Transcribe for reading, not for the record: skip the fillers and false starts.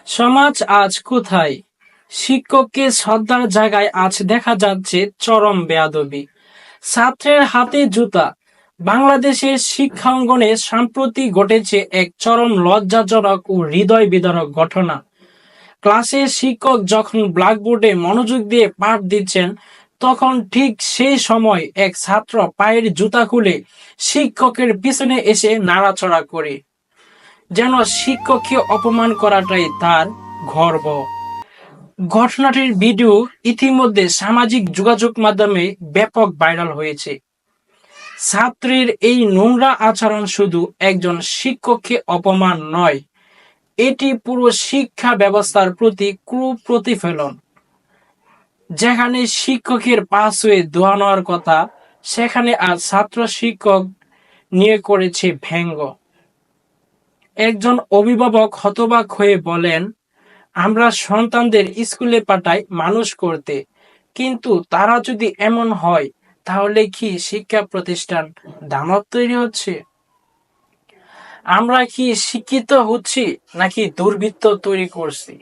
সমাজ আজ কোথায়? শিক্ষককে শ্রদ্ধার জায়গায় আজ দেখা যাচ্ছে চরম বেয়াদবি। ছাত্রের হাতে জুতা। বাংলাদেশের শিক্ষা অঙ্গনে সাম্প্রতি ঘটেছে এক চরম লজ্জাজনক ও হৃদয় বিদারক ঘটনা। ক্লাসে শিক্ষক যখন ব্ল্যাকবোর্ডে মনোযোগ দিয়ে পাঠ দিচ্ছেন, তখন ঠিক সেই সময় এক ছাত্র পায়ের জুতা খুলে শিক্ষকের পিছনে এসে নাড়াচড়া করে, যেন শিক্ষককে অপমান করাটাই তার গর্ব। ঘটনাটির ভিডিও ইতিমধ্যে সামাজিক যোগাযোগ মাধ্যমে ব্যাপক ভাইরাল হয়েছে। ছাত্রীর এই নোংরা আচরণ শুধু একজন শিক্ষককে অপমান নয়, এটি পুরো শিক্ষা ব্যবস্থার প্রতি কুপ্রতিফলন। যেখানে শিক্ষকের পা ছুঁয়ে দোয়া নেওয়ার কথা, সেখানে আজ ছাত্র শিক্ষক নিয়ে করেছে ব্যঙ্গ। একজন অভিভাবক হতবাক হয়ে বলেন, আমরা সন্তানদের স্কুলে পাঠাই মানুষ করতে, কিন্তু তারা যদি এমন হয়, তাহলে কি শিক্ষা প্রতিষ্ঠান দানব তৈরি হচ্ছে? আমরা কি শিক্ষিত হচ্ছি নাকি দুর্বৃত্ত তৈরি করছি?